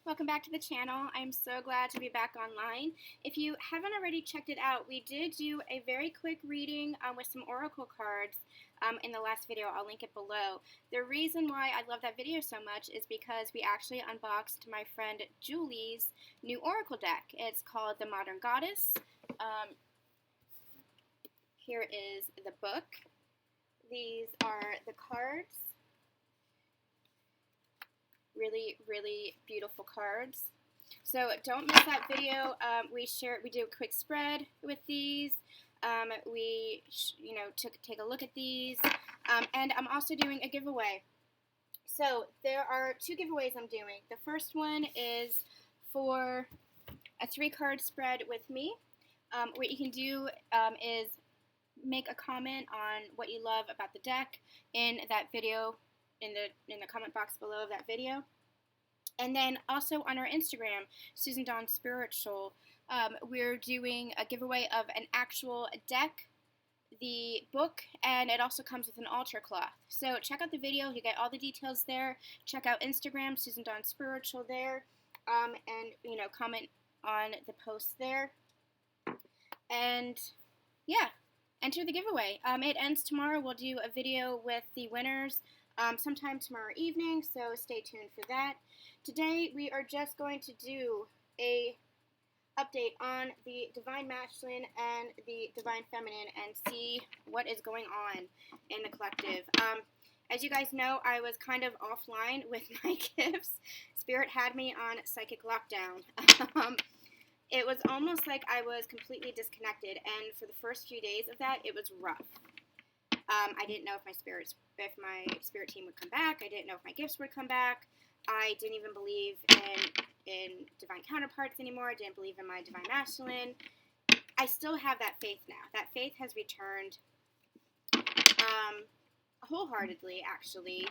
Welcome back to the channel. I'm so glad to be back online. If you haven't already checked it out, we did do a very quick reading with some oracle cards in the last video. I'll link it below. The reason why I love that video so much is because we actually unboxed my friend Julie's new oracle deck. It's called The Modern Goddess. Here is the book. These are the cards. Really beautiful cards. So don't miss that video. We do a quick spread with these. We take a look at these, and I'm also doing a giveaway. So there are two giveaways I'm doing. The first one is for a 3-card spread with me. What you can do is make a comment on what you love about the deck in that video, in the comment box below of that video. And then also on our Instagram, Susan Dawn Spiritual, we're doing a giveaway of an actual deck, the book, and it also comes with an altar cloth. So check out the video, you get all the details there. Check out Instagram, Susan Dawn Spiritual there, and comment on the post there. And yeah, enter the giveaway. It ends tomorrow. We'll do a video with the winners sometime tomorrow evening, so stay tuned for that. Today we are just going to do a update on the Divine Masculine and the Divine Feminine and see what is going on in the collective. As you guys know, I was kind of offline with my gifts. Spirit had me on psychic lockdown. It was almost like I was completely disconnected, and for the first few days of that, it was rough. I didn't know if my spirit team would come back. I didn't know if my gifts would come back. I didn't even believe in divine counterparts anymore. I didn't believe in my divine masculine. I still have that faith now. That faith has returned wholeheartedly, actually.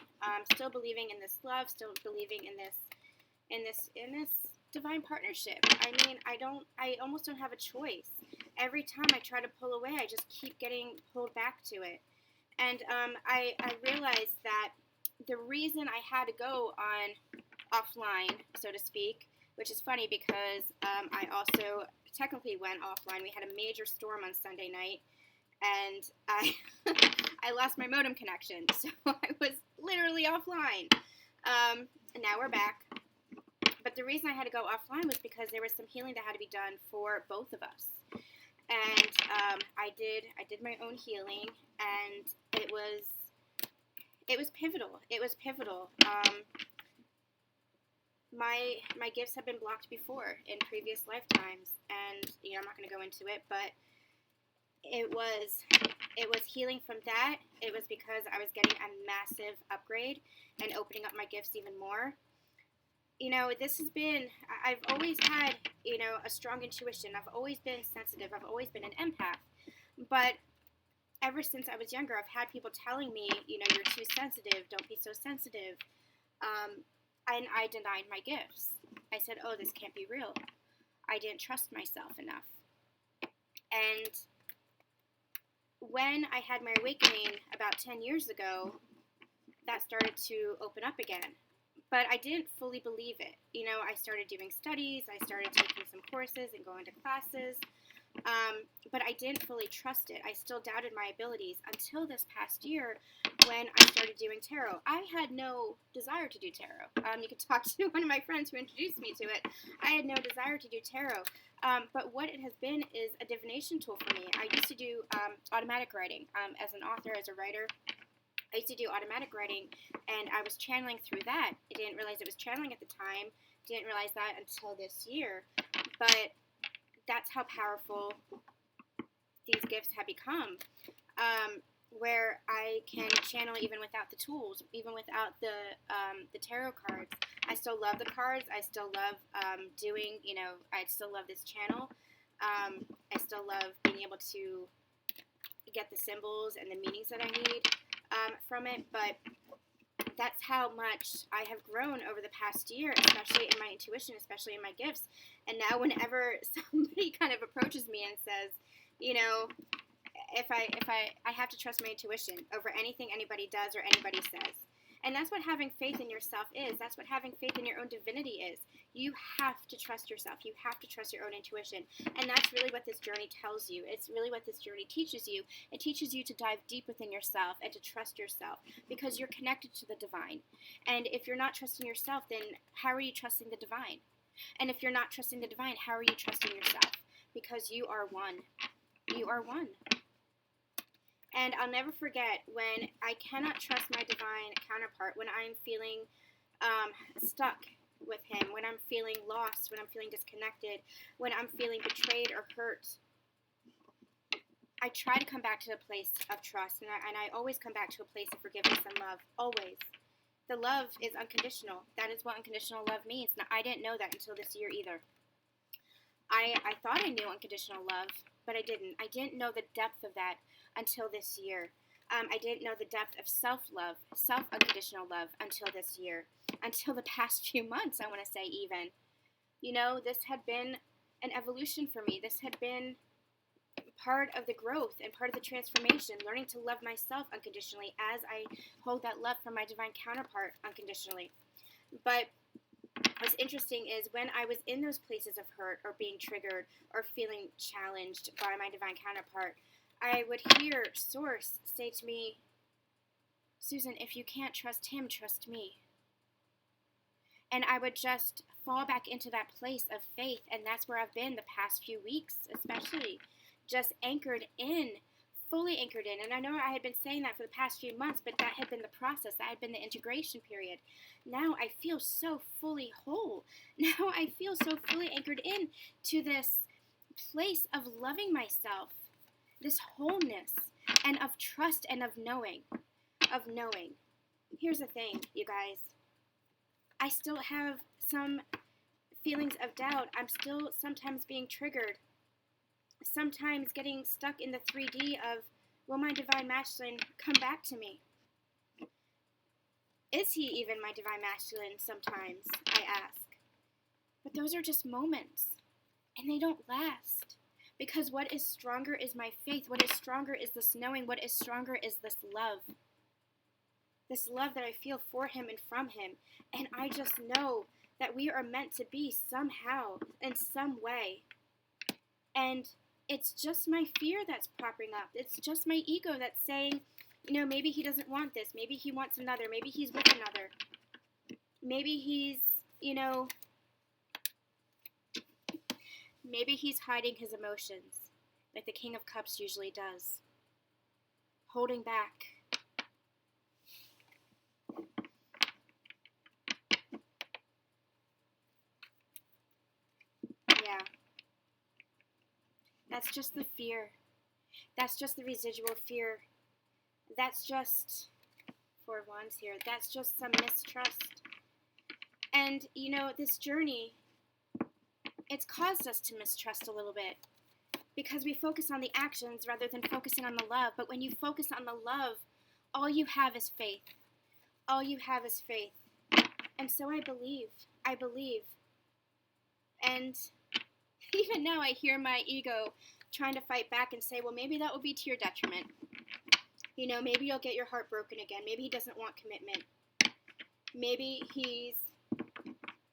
Still believing in this love. Still believing in this divine partnership. I mean, I almost don't have a choice. Every time I try to pull away, I just keep getting pulled back to it. And I realized that the reason I had to go on offline, so to speak, which is funny because I also technically went offline. We had a major storm on Sunday night, and I lost my modem connection, so I was literally offline. And now we're back. But the reason I had to go offline was because there was some healing that had to be done for both of us. And I did my own healing, and it was pivotal. It was pivotal. My gifts have been blocked before in previous lifetimes, and I'm not going to go into it, but it was healing from that. It was because I was getting a massive upgrade and opening up my gifts even more. This has been, I've always had, a strong intuition. I've always been sensitive. I've always been an empath. But ever since I was younger, I've had people telling me, you're too sensitive. Don't be so sensitive. And I denied my gifts. I said, oh, this can't be real. I didn't trust myself enough. And when I had my awakening about 10 years ago, that started to open up again. But I didn't fully believe it. I started doing studies, I started taking some courses and going to classes, but I didn't fully trust it. I still doubted my abilities until this past year when I started doing tarot. I had no desire to do tarot. You could talk to one of my friends who introduced me to it. I had no desire to do tarot, but what it has been is a divination tool for me. I used to do automatic writing as an author, as a writer. I used to do automatic writing, and I was channeling through that. I didn't realize it was channeling at the time. Didn't realize that until this year. But that's how powerful these gifts have become, where I can channel even without the tools, even without the tarot cards. I still love the cards. I still love doing, I still love this channel. I still love being able to get the symbols and the meanings that I need from it, but that's how much I have grown over the past year, especially in my intuition, especially in my gifts. And now whenever somebody kind of approaches me and says, if I have to trust my intuition over anything anybody does or anybody says. And that's what having faith in yourself is. That's what having faith in your own divinity is. You have to trust yourself. You have to trust your own intuition. And that's really what this journey tells you. It's really what this journey teaches you. It teaches you to dive deep within yourself and to trust yourself because you're connected to the divine. And if you're not trusting yourself, then how are you trusting the divine? And if you're not trusting the divine, how are you trusting yourself? Because you are one. You are one. And I'll never forget when I cannot trust my divine counterpart, when I'm feeling stuck with him, when I'm feeling lost, when I'm feeling disconnected, when I'm feeling betrayed or hurt. I try to come back to a place of trust, and I always come back to a place of forgiveness and love, always. The love is unconditional. That is what unconditional love means. Now, I didn't know that until this year either. I thought I knew unconditional love, but I didn't. I didn't know the depth of that until this year. I didn't know the depth of self-love, self-unconditional love until this year, until the past few months, I want to say even. You know, this had been an evolution for me. This had been part of the growth and part of the transformation, learning to love myself unconditionally as I hold that love from my divine counterpart unconditionally. But what's interesting is when I was in those places of hurt or being triggered or feeling challenged by my divine counterpart, I would hear Source say to me, Susan, if you can't trust him, trust me. And I would just fall back into that place of faith, and that's where I've been the past few weeks, especially, just anchored in, fully anchored in. And I know I had been saying that for the past few months, but that had been the process, that had been the integration period. Now I feel so fully whole. Now I feel so fully anchored in to this place of loving myself, this wholeness, and of trust and of knowing. Here's the thing, you guys. I still have some feelings of doubt. I'm still sometimes being triggered. Sometimes getting stuck in the 3D of, will my divine masculine come back to me? Is he even my divine masculine sometimes, I ask. But those are just moments, and they don't last. Because what is stronger is my faith. What is stronger is this knowing. What is stronger is this love. This love that I feel for him and from him. And I just know that we are meant to be somehow, in some way. And it's just my fear that's popping up. It's just my ego that's saying, you know, maybe he doesn't want this. Maybe he wants another. Maybe he's with another. Maybe he's, you know, maybe he's hiding his emotions, like the King of Cups usually does. Holding back. Yeah. That's just the fear. That's just the residual fear. That's just, 4 of Wands here, that's just some mistrust. And, you know, this journey, it's caused us to mistrust a little bit because we focus on the actions rather than focusing on the love. But when you focus on the love, all you have is faith. All you have is faith. And so I believe. And even now I hear my ego trying to fight back and say, well, maybe that will be to your detriment. You know, maybe you'll get your heart broken again. Maybe he doesn't want commitment. Maybe he's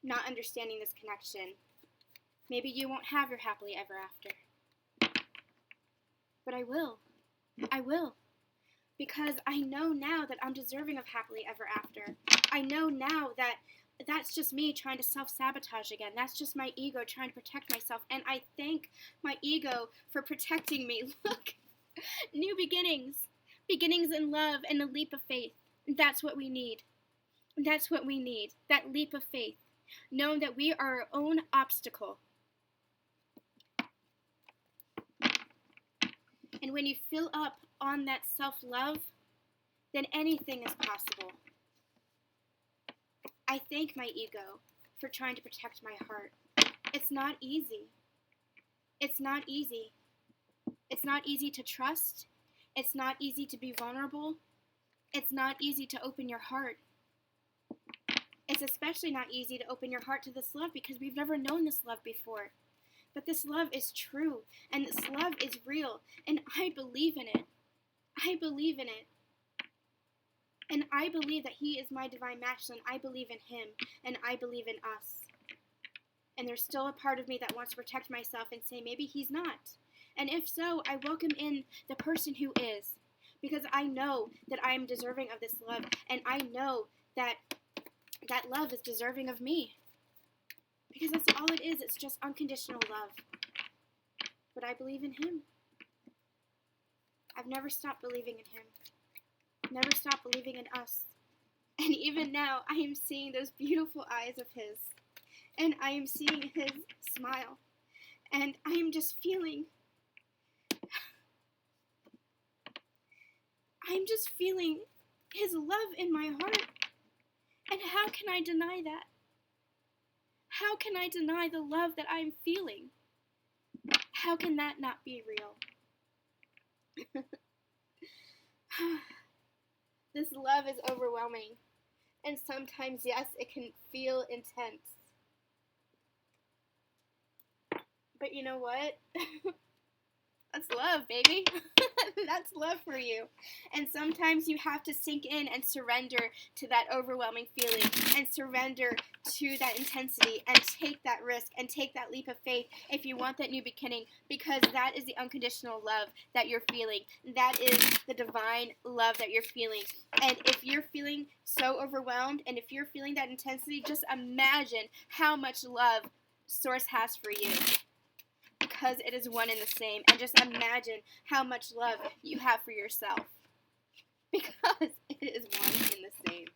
not understanding this connection. Maybe you won't have your happily ever after. But I will. I will. Because I know now that I'm deserving of happily ever after. I know now that that's just me trying to self-sabotage again. That's just my ego trying to protect myself. And I thank my ego for protecting me. Look, new beginnings. Beginnings in love and a leap of faith. That's what we need. That's what we need. That leap of faith. Knowing that we are our own obstacle. And when you fill up on that self-love, then anything is possible. I thank my ego for trying to protect my heart. It's not easy. It's not easy. It's not easy to trust. It's not easy to be vulnerable. It's not easy to open your heart. It's especially not easy to open your heart to this love because we've never known this love before. But this love is true, and this love is real, and I believe in it. I believe in it. And I believe that he is my divine masculine. I believe in him, and I believe in us. And there's still a part of me that wants to protect myself and say, maybe he's not. And if so, I welcome in the person who is. Because I know that I am deserving of this love. And I know that that love is deserving of me. Because that's all it is. It's just unconditional love. But I believe in him. I've never stopped believing in him. Never stopped believing in us. And even now, I am seeing those beautiful eyes of his. And I am seeing his smile. And I am just feeling his love in my heart. And how can I deny that? How can I deny the love that I'm feeling? How can that not be real? This love is overwhelming. And sometimes, yes, it can feel intense. But you know what? That's love, baby. That's love for you. And sometimes you have to sink in and surrender to that overwhelming feeling and surrender to that intensity and take that risk and take that leap of faith if you want that new beginning, because that is the unconditional love that you're feeling. That is the divine love that you're feeling. And if you're feeling so overwhelmed and if you're feeling that intensity, just imagine how much love Source has for you. Because it is one and the same. And just imagine how much love you have for yourself. Because it is one and the same.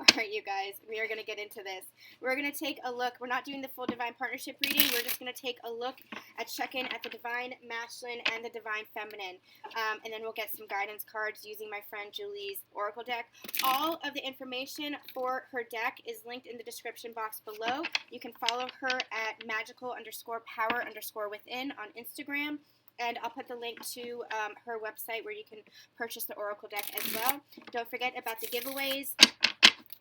Alright, you guys, we are going to get into this. We're going to take a look. We're not doing the full Divine Partnership reading. We're just going to take a look at check-in at the Divine Masculine and the Divine Feminine. And then we'll get some guidance cards using my friend Julie's Oracle deck. All of the information for her deck is linked in the description box below. You can follow her at magical_power_within on Instagram. And I'll put the link to her website where you can purchase the Oracle deck as well. Don't forget about the giveaways.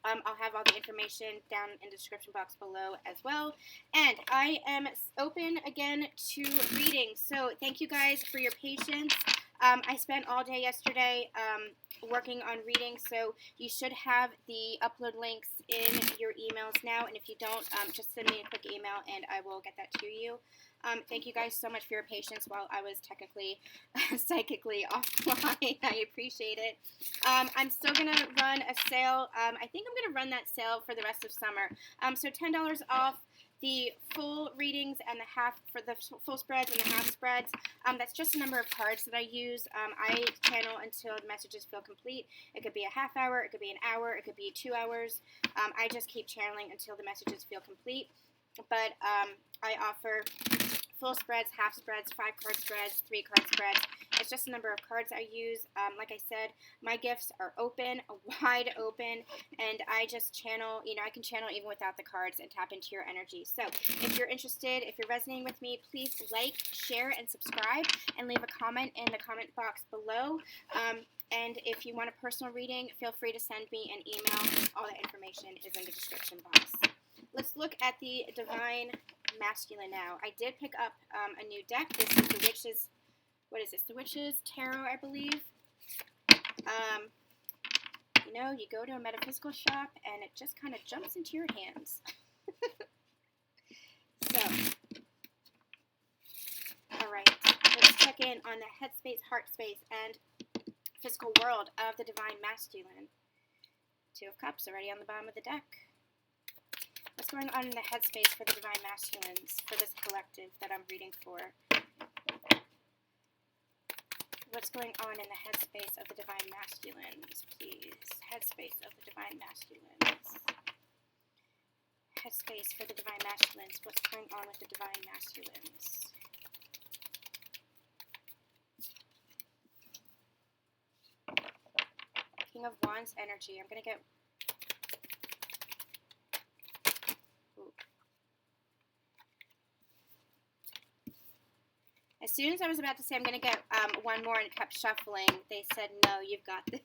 I'll have all the information down in the description box below as well. And I am open again to readings. So thank you guys for your patience. I spent all day yesterday working on readings, so you should have the upload links in your emails now. And if you don't, just send me a quick email and I will get that to you. Thank you guys so much for your patience while I was technically, psychically offline. I appreciate it. I'm still going to run a sale. I think I'm going to run that sale for the rest of summer. So $10 off the full readings and the half for the full spreads and the half spreads. That's just the number of cards that I use. I channel until the messages feel complete. It could be a half hour, it could be an hour, it could be 2 hours. I just keep channeling until the messages feel complete. But I offer full spreads, half spreads, 5-card spreads, 3-card spreads. It's just the number of cards I use. Like I said, my gifts are open, wide open, and I just channel, I can channel even without the cards and tap into your energy. So if you're interested, if you're resonating with me, please like, share, and subscribe, and leave a comment in the comment box below. And if you want a personal reading, feel free to send me an email. All the information is in the description box. Let's look at the Divine Masculine now. I did pick up a new deck. This is the Witches, what is this? The Witches Tarot, I believe. You go to a metaphysical shop and it just kind of jumps into your hands. So, alright, let's check in on the headspace, heart space, and physical world of the Divine Masculine. 2 of Cups already on the bottom of the deck. What's going on in the headspace for the Divine Masculines, for this collective that I'm reading for? What's going on in the headspace of the Divine Masculines, please? Headspace of the Divine Masculines. Headspace for the Divine Masculines. What's going on with the Divine Masculines? King of Wands energy. I'm going to get... As soon as I was about to say I'm going to get one more and it kept shuffling, they said, no, you've got this.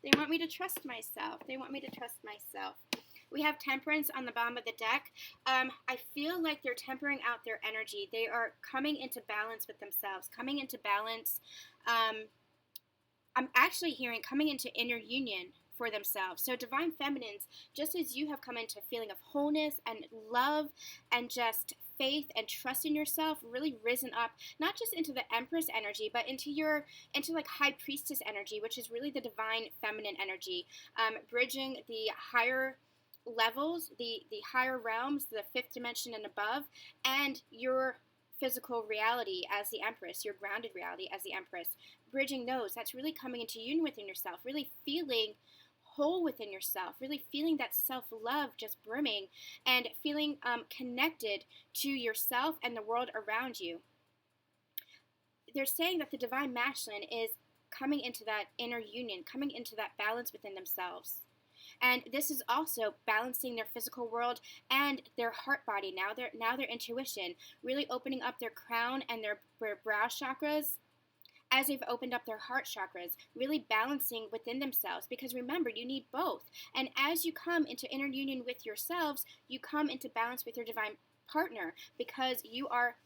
They want me to trust myself. They want me to trust myself. We have Temperance on the bottom of the deck. I feel like they're tempering out their energy. They are coming into balance with themselves, coming into balance. I'm actually hearing coming into inner union for themselves. So divine feminines, just as you have come into a feeling of wholeness and love and just faith and trust in yourself, really risen up, not just into the empress energy, but into like high priestess energy, which is really the divine feminine energy, bridging the higher levels, the higher realms, the fifth dimension and above, and your physical reality as the empress, your grounded reality as the empress, bridging those. That's really coming into union within yourself, really feeling whole within yourself, really feeling that self-love just brimming, and feeling connected to yourself and the world around you. They're saying that the divine masculine is coming into that inner union, coming into that balance within themselves. And this is also balancing their physical world and their heart body, now their intuition, really opening up their crown and their brow chakras as they've opened up their heart chakras, really balancing within themselves. Because remember, you need both. And as you come into inner union with yourselves, you come into balance with your divine partner, because you are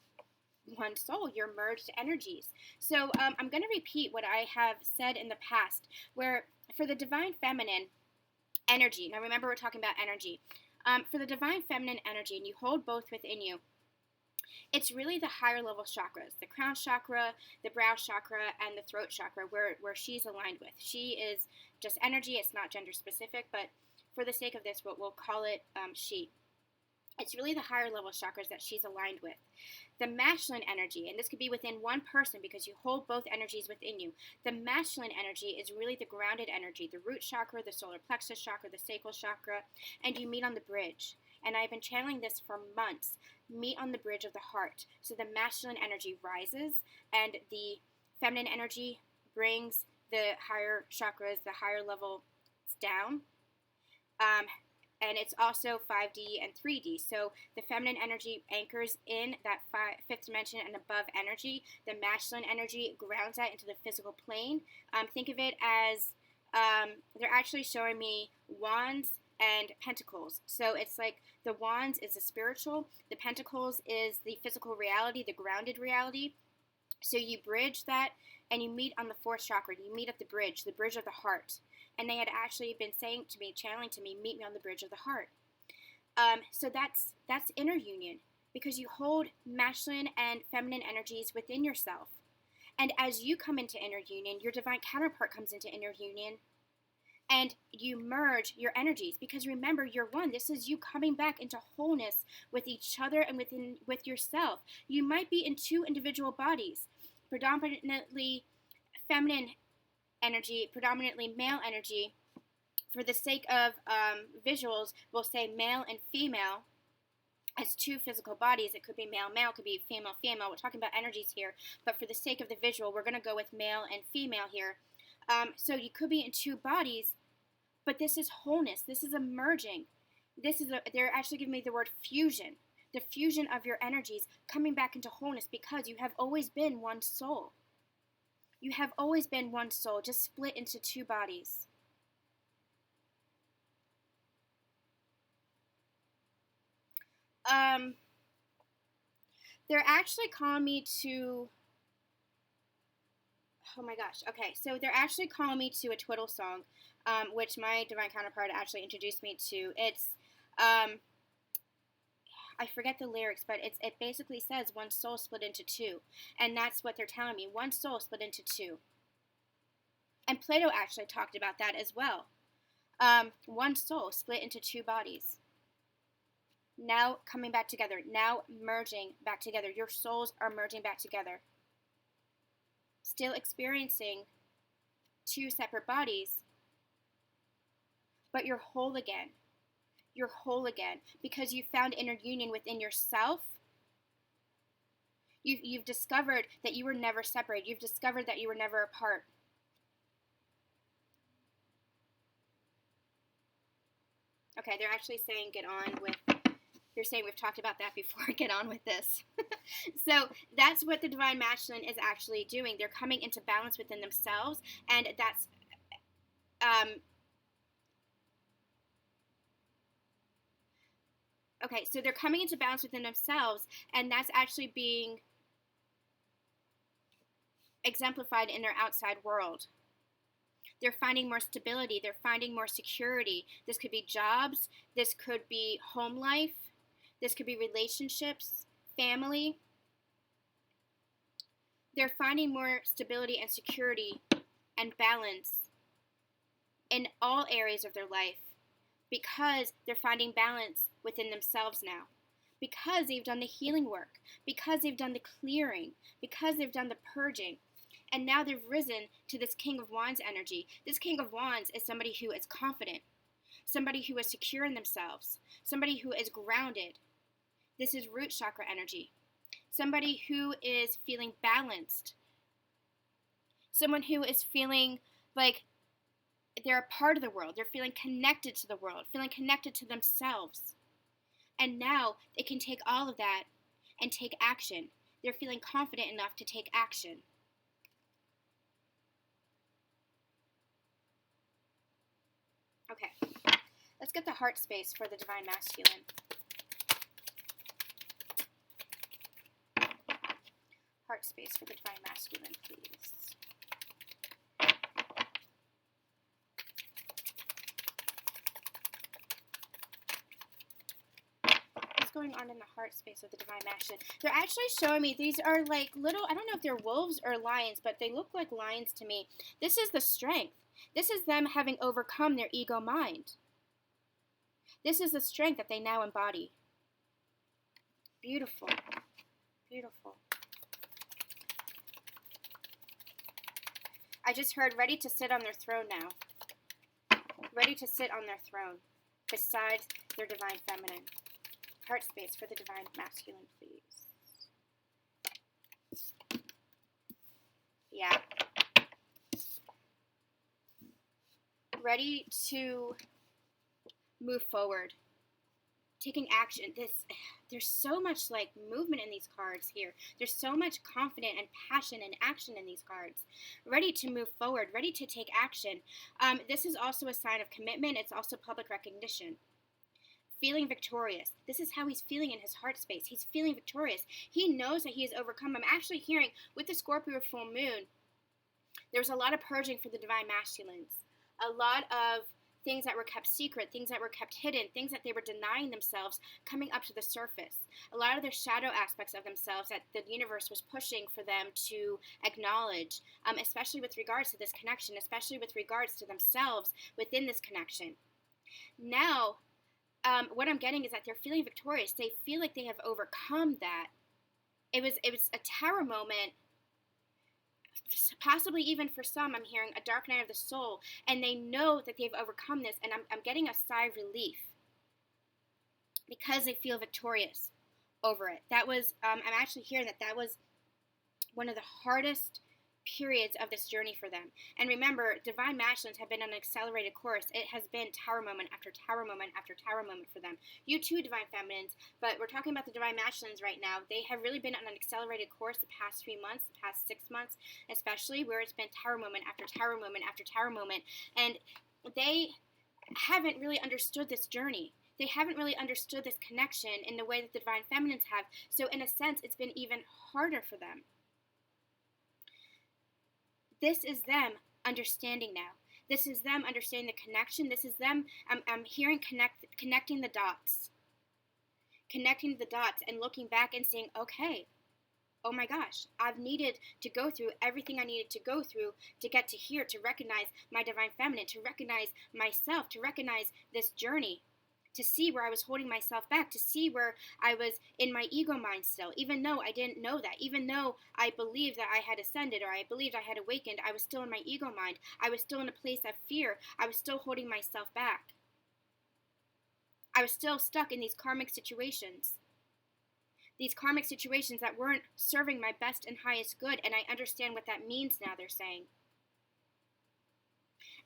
one soul, you're merged energies. So I'm going to repeat what I have said in the past, where for the divine feminine energy, now remember we're talking about energy, for the divine feminine energy, and you hold both within you, it's really the higher level chakras, the crown chakra, the brow chakra, and the throat chakra, where she's aligned with. She is just energy. It's not gender specific, but for the sake of this, we'll call it she. It's really the higher level chakras that she's aligned with. The masculine energy, and this could be within one person because you hold both energies within you. The masculine energy is really the grounded energy, the root chakra, the solar plexus chakra, the sacral chakra, and you meet on the bridge. And I've been channeling this for months. Meet on the bridge of the heart. So the masculine energy rises, and the feminine energy brings the higher chakras, the higher levels down. And it's also 5D and 3D. So the feminine energy anchors in that fifth dimension and above energy. The masculine energy grounds that into the physical plane. Think of it as they're actually showing me wands and pentacles. So it's like the wands is the spiritual, the pentacles is the physical reality, the grounded reality. So you bridge that, and you meet on the fourth chakra. You meet at the bridge of the heart. And they had actually been saying to me, channeling to me, meet me on the bridge of the heart. So that's inner union, because you hold masculine and feminine energies within yourself. And as you come into inner union, your divine counterpart comes into inner union, and you merge your energies, because remember, you're one. This is you coming back into wholeness with each other and with yourself. You might be in two individual bodies, predominantly feminine energy, predominantly male energy. For the sake of visuals, we'll say male and female as two physical bodies. It could be male, male, it could be female, female. We're talking about energies here, but for the sake of the visual, we're going to go with male and female here. So you could be in two bodies, but this is wholeness. This is a merging. They're actually giving me the word fusion. The fusion of your energies coming back into wholeness, because you have always been one soul. You have always been one soul, just split into two bodies. They're actually calling me to, oh my gosh, okay, so they're actually calling me to a twiddle song, which my divine counterpart actually introduced me to. It's, I forget the lyrics, but it basically says one soul split into two. And that's what they're telling me, one soul split into two. And Plato actually talked about that as well. One soul split into two bodies. Now coming back together, now merging back together. Your souls are merging back together. Still experiencing two separate bodies, but you're whole again. You're whole again, because you found inner union within yourself. You've discovered that you were never separated. You've discovered that you were never apart. Okay, they're actually saying get on with, they're saying we've talked about that before, get on with this. So that's what the divine masculine is actually doing. They're coming into balance within themselves, and that's, okay, so they're coming into balance within themselves, and that's actually being exemplified in their outside world. They're finding more stability. They're finding more security. This could be jobs. This could be home life. This could be relationships, family. They're finding more stability and security and balance in all areas of their life because they're finding balance within themselves now. Because they've done the healing work. Because they've done the clearing. Because they've done the purging. And now they've risen to this King of Wands energy. This King of Wands is somebody who is confident. Somebody who is secure in themselves. Somebody who is grounded. This is root chakra energy. Somebody who is feeling balanced. Someone who is feeling like they're a part of the world. They're feeling connected to the world. Feeling connected to themselves. And now they can take all of that and take action. They're feeling confident enough to take action. Okay, let's get the heart space for the Divine Masculine. Heart space for the Divine Masculine, please. What's going on in the heart space of the Divine Masculine? They're actually showing me, these are like little, I don't know if they're wolves or lions, but they look like lions to me. This is the strength. This is them having overcome their ego mind. This is the strength that they now embody. Beautiful. Beautiful. I just heard ready to sit on their throne now. Ready to sit on their throne beside their Divine Feminine. Heart space for the Divine Masculine, please. Yeah. Ready to move forward. Taking action. There's so much like movement in these cards here. There's so much confidence and passion and action in these cards. Ready to move forward. Ready to take action. This is also a sign of commitment. It's also public recognition. Feeling victorious. This is how he's feeling in his heart space. He's feeling victorious. He knows that he has overcome. I'm actually hearing with the Scorpio full moon, there was a lot of purging for the Divine Masculines. A lot of things that were kept secret, things that were kept hidden, things that they were denying themselves coming up to the surface. A lot of their shadow aspects of themselves that the universe was pushing for them to acknowledge, especially with regards to this connection, especially with regards to themselves within this connection. Now, what I'm getting is that they're feeling victorious. They feel like they have overcome that. It was a tower moment. Possibly even for some, I'm hearing a dark night of the soul, and they know that they've overcome this, and I'm getting a sigh of relief because they feel victorious over it. That was, I'm actually hearing that was one of the hardest periods of this journey for them. And remember, Divine Masculines have been on an accelerated course. It has been tower moment after tower moment after tower moment for them. You too, Divine Feminines, but we're talking about the Divine Masculines right now. They have really been on an accelerated course the past 3 months, the past 6 months, especially, where it's been tower moment after tower moment after tower moment. And they haven't really understood this journey. They haven't really understood this connection in the way that the Divine Feminines have. So in a sense, it's been even harder for them. This is them understanding now. This is them understanding the connection. This is them, I'm hearing connecting the dots. Connecting the dots and looking back and saying, okay, oh my gosh, I've needed to go through everything I needed to go through to get to here, to recognize my Divine Feminine, to recognize myself, to recognize this journey, to see where I was holding myself back, to see where I was in my ego mind still, even though I didn't know that, even though I believed that I had ascended or I believed I had awakened, I was still in my ego mind. I was still in a place of fear. I was still holding myself back. I was still stuck in these karmic situations. These karmic situations that weren't serving my best and highest good, and I understand what that means now, they're saying.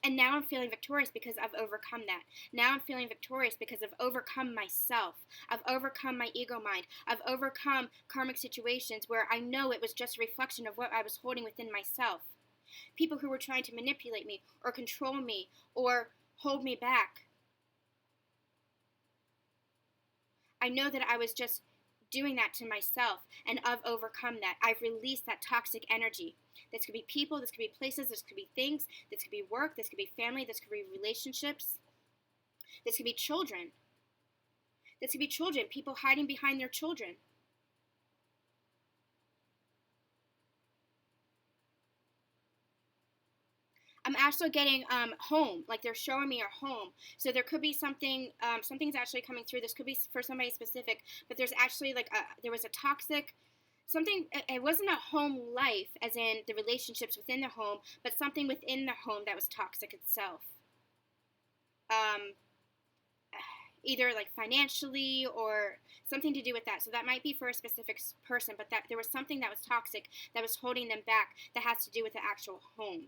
And now I'm feeling victorious because I've overcome that. Now I'm feeling victorious because I've overcome myself. I've overcome my ego mind. I've overcome karmic situations where I know it was just a reflection of what I was holding within myself. People who were trying to manipulate me or control me or hold me back. I know that I was just doing that to myself, and I've overcome that. I've released that toxic energy. This could be people, this could be places, this could be things, this could be work, this could be family, this could be relationships, this could be children. This could be children, people hiding behind their children. I'm also getting home, like they're showing me a home. So there could be something, something's actually coming through. This could be for somebody specific, but there's actually like there was a toxic, something, it wasn't a home life as in the relationships within the home, but something within the home that was toxic itself. Either like financially or something to do with that. So that might be for a specific person, but that there was something that was toxic that was holding them back that has to do with the actual home.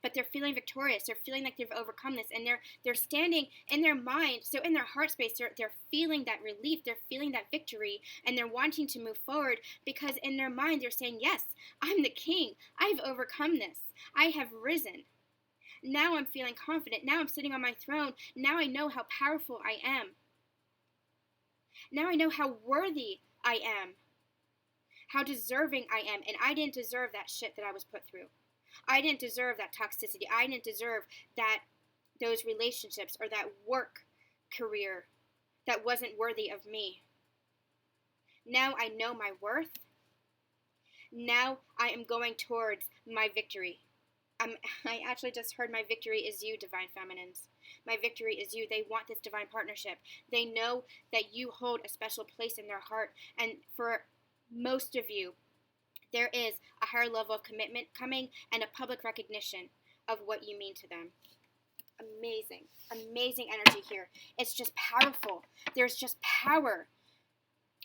But they're feeling victorious. They're feeling like they've overcome this, and they're standing in their mind. So in their heart space, they're feeling that relief. They're feeling that victory, and they're wanting to move forward because in their mind they're saying, "Yes, I'm the king. I've overcome this. I have risen. Now I'm feeling confident. Now I'm sitting on my throne. Now I know how powerful I am. Now I know how worthy I am, how deserving I am, and I didn't deserve that shit that I was put through. I didn't deserve that toxicity. I didn't deserve those relationships or that work career that wasn't worthy of me. Now I know my worth. Now I am going towards my victory. I actually just heard my victory is you, Divine Feminines. My victory is you. They want this divine partnership. They know that you hold a special place in their heart. And for most of you, there is a higher level of commitment coming and a public recognition of what you mean to them. Amazing. Amazing energy here. It's just powerful. There's just power.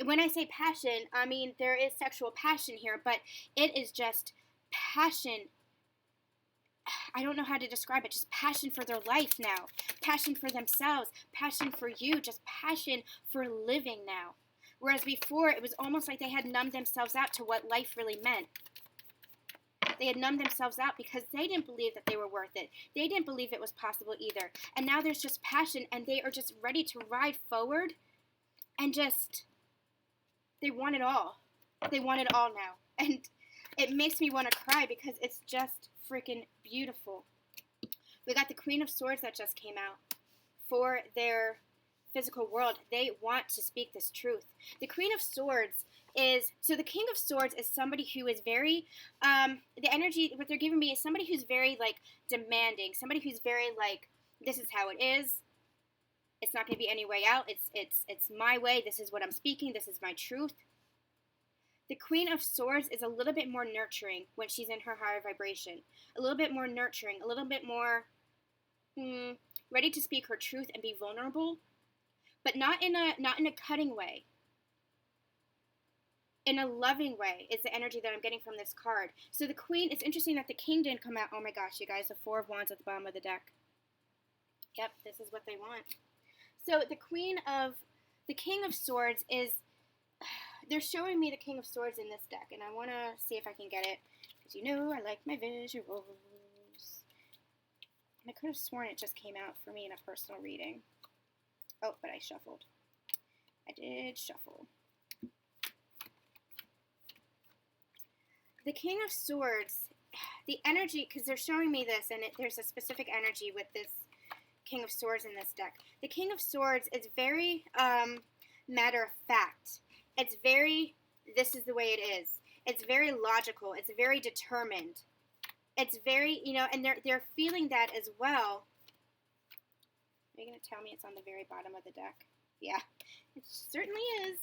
When I say passion, I mean there is sexual passion here, but it is just passion. I don't know how to describe it. Just passion for their life now. Passion for themselves. Passion for you. Just passion for living now. Whereas before, it was almost like they had numbed themselves out to what life really meant. They had numbed themselves out because they didn't believe that they were worth it. They didn't believe it was possible either. And now there's just passion, and they are just ready to ride forward and just, they want it all. They want it all now. And it makes me want to cry because it's just freaking beautiful. We got the Queen of Swords that just came out for their physical world. They want to speak this truth. The Queen of Swords is, so the King of Swords is somebody who is very, the energy, what they're giving me is somebody who's very, like, demanding. Somebody who's very, like, this is how it is. It's not going to be any way out. It's my way. This is what I'm speaking. This is my truth. The Queen of Swords is a little bit more nurturing when she's in her higher vibration. A little bit more nurturing. A little bit more ready to speak her truth and be vulnerable. But not in a cutting way. In a loving way is the energy that I'm getting from this card. So the Queen, it's interesting that the King didn't come out. Oh my gosh, you guys, the Four of Wands at the bottom of the deck. Yep, this is what they want. So the King of Swords is, they're showing me the King of Swords in this deck. And I want to see if I can get it. Because you know I like my visuals. And I could have sworn it just came out for me in a personal reading. Oh, but I shuffled. I did shuffle. The King of Swords, the energy, because they're showing me this, and there's a specific energy with this King of Swords in this deck. The King of Swords is very matter of fact. It's very, this is the way it is. It's very logical. It's very determined. It's very, and they're feeling that as well. Are you going to tell me it's on the very bottom of the deck? Yeah, it certainly is.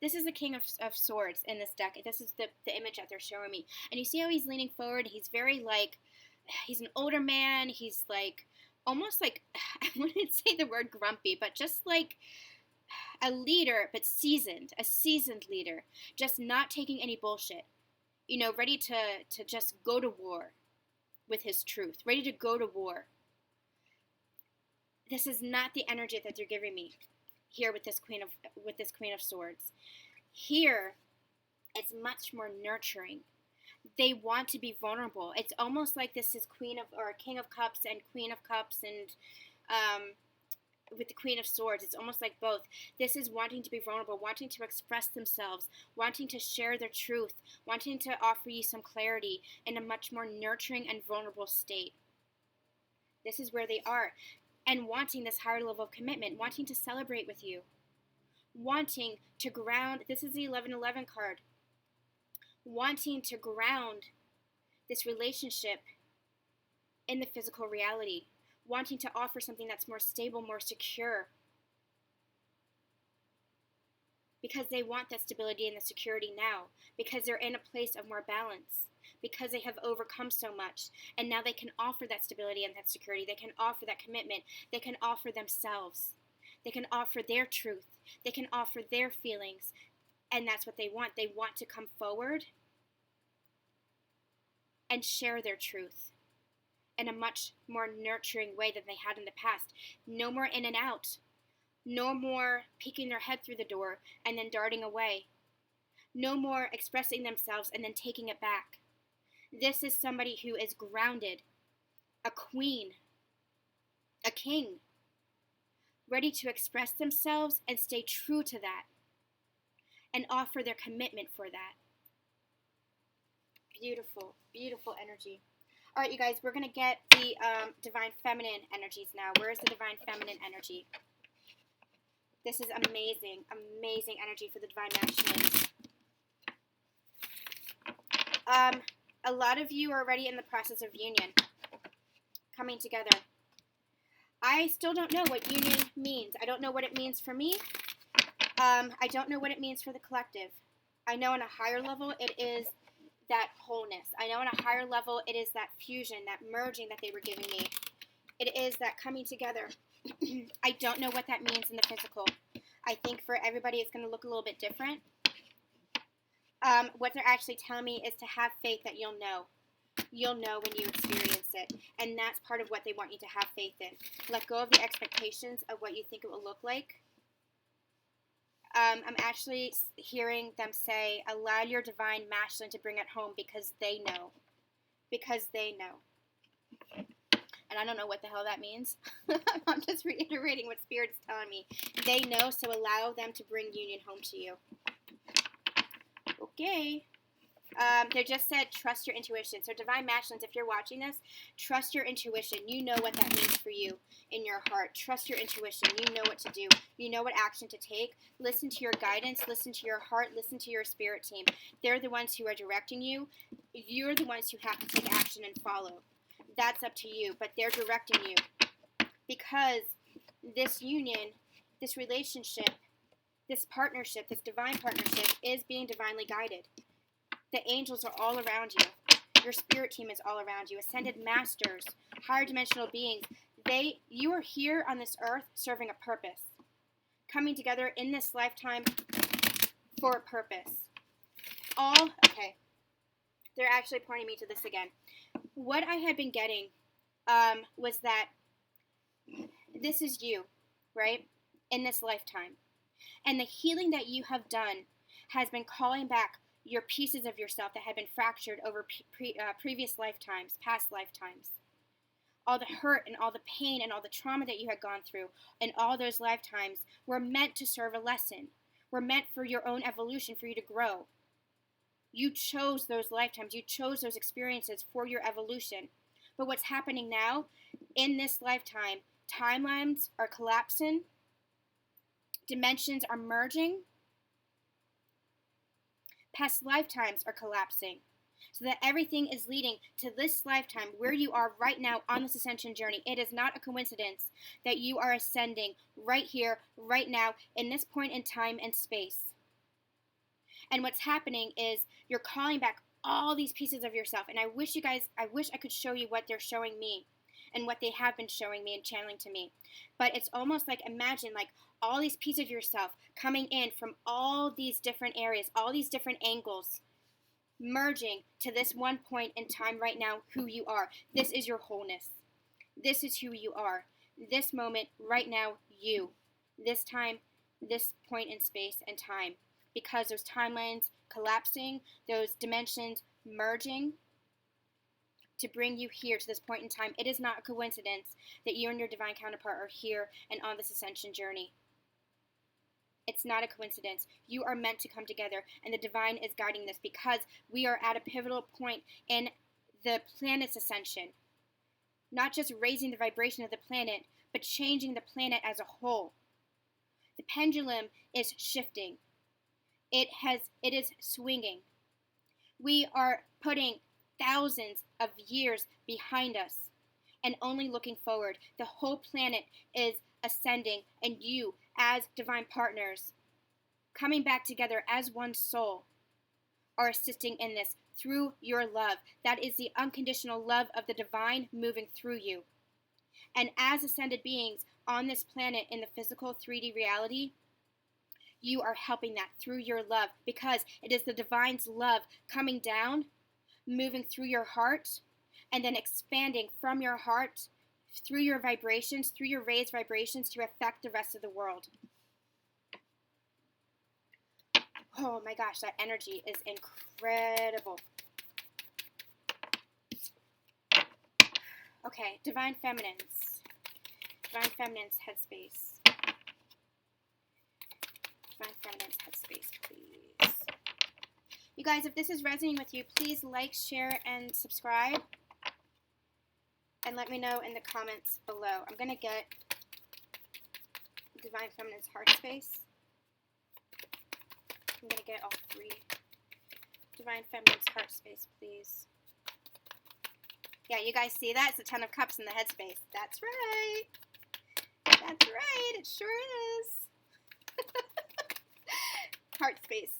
This is the King of Swords in this deck. This is the image that they're showing me. And you see how he's leaning forward? He's very, like, he's an older man. He's, like, almost like, I wouldn't say the word grumpy, but just like a leader, but seasoned. A seasoned leader. Just not taking any bullshit. Ready to just go to war with his truth, ready to go to war. This is not the energy that they're giving me here with this Queen of Swords. Here, it's much more nurturing. They want to be vulnerable. It's almost like this is King of Cups and Queen of Cups, and with the Queen of Swords, it's almost like both. This is wanting to be vulnerable, wanting to express themselves, wanting to share their truth, wanting to offer you some clarity in a much more nurturing and vulnerable state. This is where they are. And wanting this higher level of commitment, wanting to celebrate with you, wanting to ground. This is the 1111 card. Wanting to ground this relationship in the physical reality, wanting to offer something that's more stable, more secure, because they want that stability and the security now, because they're in a place of more balance, because they have overcome so much, and now they can offer that stability and that security. They can offer that commitment. They can offer themselves. They can offer their truth. They can offer their feelings, and that's what they want. They want to come forward and share their truth in a much more nurturing way than they had in the past. No more in and out. No more peeking their head through the door and then darting away. No more expressing themselves and then taking it back. This is somebody who is grounded, a queen, a king, ready to express themselves and stay true to that and offer their commitment for that. Beautiful, beautiful energy. All right, you guys, we're going to get the divine feminine energies now. Where's the divine feminine energy? This is amazing, amazing energy for the divine masculines. A lot of you are already in the process of union, coming together. I still don't know what union means. I don't know what it means for me. I don't know what it means for the collective. I know on a higher level it is that wholeness. I know on a higher level it is that fusion, that merging that they were giving me. It is that coming together. I don't know what that means in the physical. I think for everybody it's going to look a little bit different. What they're actually telling me is to have faith that you'll know. You'll know when you experience it. And that's part of what they want you to have faith in. Let go of the expectations of what you think it will look like. I'm actually hearing them say, allow your divine masculine to bring it home because they know. Because they know. And I don't know what the hell that means. I'm just reiterating what Spirit's telling me. They know, so allow them to bring union home to you. Okay. They just said, trust your intuition. So divine masculines, if you're watching this, trust your intuition. You know what that means for you in your heart. Trust your intuition. You know what to do. You know what action to take. Listen to your guidance. Listen to your heart. Listen to your spirit team. They're the ones who are directing you. You're the ones who have to take action and follow. That's up to you, but they're directing you. Because this union, this relationship, this partnership, this divine partnership is being divinely guided. The angels are all around you. Your spirit team is all around you. Ascended masters, higher dimensional beings. You are here on this earth serving a purpose. Coming together in this lifetime for a purpose. Okay. They're actually pointing me to this again. What I had been getting was that this is you, right? In this lifetime. And the healing that you have done has been calling back your pieces of yourself that had been fractured over previous lifetimes, past lifetimes. All the hurt and all the pain and all the trauma that you had gone through in all those lifetimes were meant to serve a lesson. Were meant for your own evolution, for you to grow. You chose those lifetimes. You chose those experiences for your evolution. But what's happening now, in this lifetime, timelines are collapsing. Dimensions are merging. Past lifetimes are collapsing. So that everything is leading to this lifetime where you are right now on this ascension journey. It is not a coincidence that you are ascending right here, right now, in this point in time and space. And what's happening is you're calling back all these pieces of yourself. And I wish I could show you what they're showing me and what they have been showing me and channeling to me. But it's almost like, imagine like all these pieces of yourself coming in from all these different areas, all these different angles, merging to this one point in time right now, who you are. This is your wholeness. This is who you are. This moment right now, you. This time, this point in space and time. Because those timelines collapsing, those dimensions merging, to bring you here to this point in time. It is not a coincidence that you and your divine counterpart are here and on this ascension journey. It's not a coincidence. You are meant to come together, and the divine is guiding this because we are at a pivotal point in the planet's ascension. Not just raising the vibration of the planet, but changing the planet as a whole. The pendulum is shifting. It is swinging. We are putting thousands of years behind us and only looking forward. The whole planet is ascending, and you, as divine partners, coming back together as one soul, are assisting in this through your love. That is the unconditional love of the divine moving through you. And as ascended beings on this planet in the physical 3D reality, you are helping that through your love, because it is the divine's love coming down, moving through your heart, and then expanding from your heart through your vibrations, through your raised vibrations, to affect the rest of the world. Oh my gosh, that energy is incredible. Okay, Divine Feminines. Divine Feminines headspace. Divine Feminines headspace, please. You guys, if this is resonating with you, please like, share, and subscribe. And let me know in the comments below. I'm going to get Divine Feminine's heart space. I'm going to get all three. Divine Feminine's heart space, please. Yeah, you guys see that? It's the Ten of Cups in the headspace. That's right. That's right. It sure is. Heart space.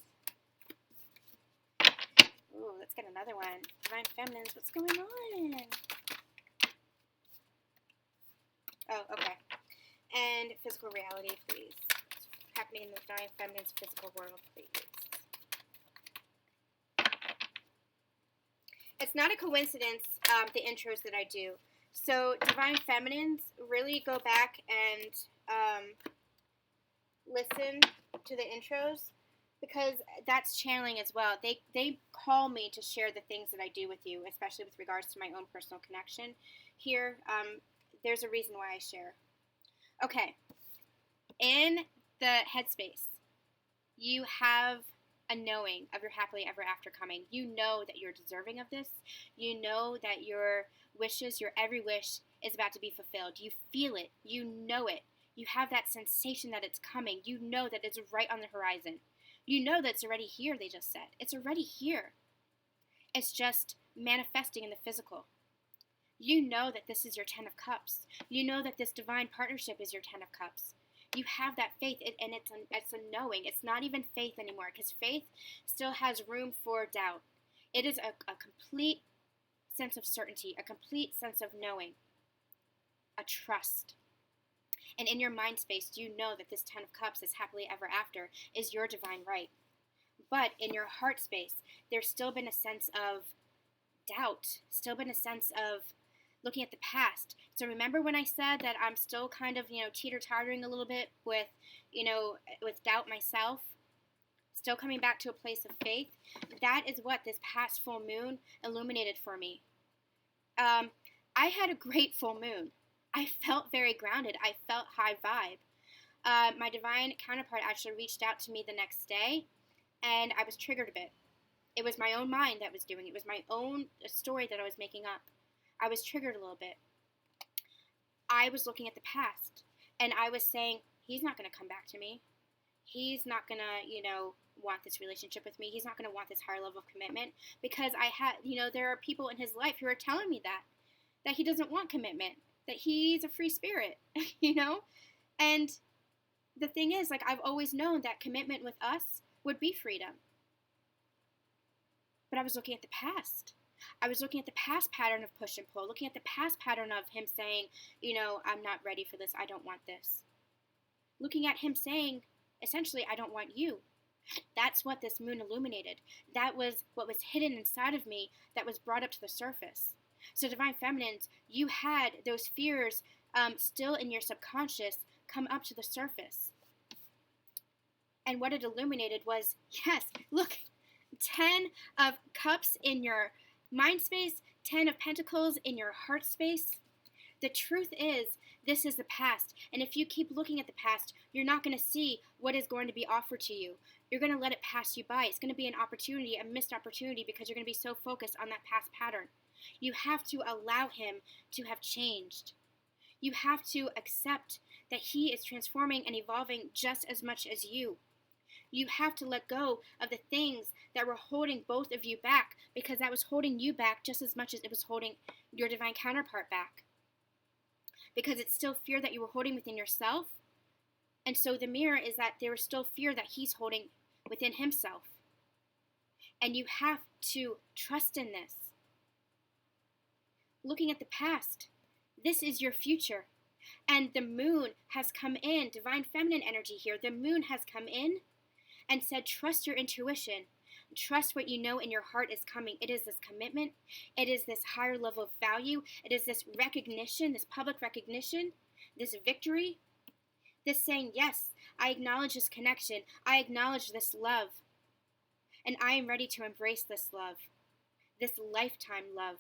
Ooh, let's get another one. Divine Feminines, what's going on? Oh, okay. And physical reality, please. What's happening in the Divine Feminine's physical world, please. It's not a coincidence, the intros that I do. So Divine Feminines, really go back and listen to the intros, because that's channeling as well. They call me to share the things that I do with you, especially with regards to my own personal connection here. There's a reason why I share. Okay. In the headspace, you have a knowing of your happily ever after coming. You know that you're deserving of this. You know that your wishes, your every wish, is about to be fulfilled. You feel it. You know it. You have that sensation that it's coming. You know that it's right on the horizon. You know that it's already here, they just said. It's already here. It's just manifesting in the physical. You know that this is your Ten of Cups. You know that this divine partnership is your Ten of Cups. You have that faith, and it's a knowing. It's not even faith anymore, because faith still has room for doubt. It is a complete sense of certainty, a complete sense of knowing, a trust. And in your mind space, you know that this Ten of Cups, this happily ever after, is your divine right. But in your heart space, there's still been a sense of doubt, still been a sense of looking at the past. So remember when I said that I'm still kind of, teeter-tottering a little bit with, with doubt myself? Still coming back to a place of faith? That is what this past full moon illuminated for me. I had a great full moon. I felt very grounded. I felt high vibe. My divine counterpart actually reached out to me the next day, and I was triggered a bit. It was my own mind that was doing it. It was my own story that I was making up. I was triggered a little bit. I was looking at the past, and I was saying, he's not going to come back to me. He's not going to, want this relationship with me. He's not going to want this higher level of commitment, because I had, there are people in his life who are telling me that he doesn't want commitment, that he's a free spirit, And the thing is, I've always known that commitment with us would be freedom. But I was looking at the past. I was looking at the past pattern of push and pull, looking at the past pattern of him saying, I'm not ready for this, I don't want this. Looking at him saying, essentially, I don't want you. That's what this moon illuminated. That was what was hidden inside of me that was brought up to the surface. So Divine Feminines, you had those fears still in your subconscious come up to the surface. And what it illuminated was, yes, look, 10 of Cups in your mind space, Ten of Pentacles in your heart space. The truth is, this is the past. And if you keep looking at the past, you're not going to see what is going to be offered to you. You're going to let it pass you by. It's going to be an opportunity, a missed opportunity, because you're going to be so focused on that past pattern. You have to allow him to have changed. You have to accept that he is transforming and evolving just as much as you. You have to let go of the things that were holding both of you back, because that was holding you back just as much as it was holding your divine counterpart back. Because it's still fear that you were holding within yourself. And so the mirror is that there is still fear that he's holding within himself. And you have to trust in this. Looking at the past, this is your future. And the moon has come in, divine feminine energy here. The moon has come in and said, trust your intuition. Trust what you know in your heart is coming. It is this commitment. It is this higher level of value. It is this recognition, this public recognition, this victory, this saying, yes, I acknowledge this connection. I acknowledge this love. And I am ready to embrace this love, this lifetime love.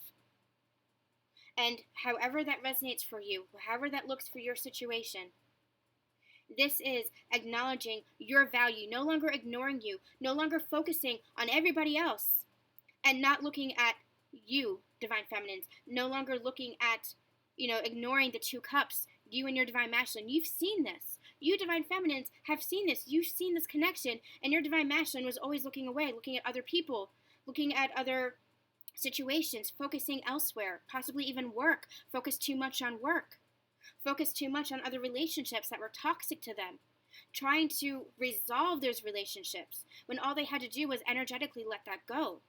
And however that resonates for you, however that looks for your situation, this is acknowledging your value, no longer ignoring you, no longer focusing on everybody else, and not looking at you, divine feminines, no longer looking at, ignoring the two cups, you and your divine masculine. You've seen this. You divine feminines have seen this. You've seen this connection, and your divine masculine was always looking away, looking at other people, looking at other situations, focusing elsewhere, possibly even work, focused too much on work. Focus too much on other relationships that were toxic to them, trying to resolve those relationships when all they had to do was energetically let that go.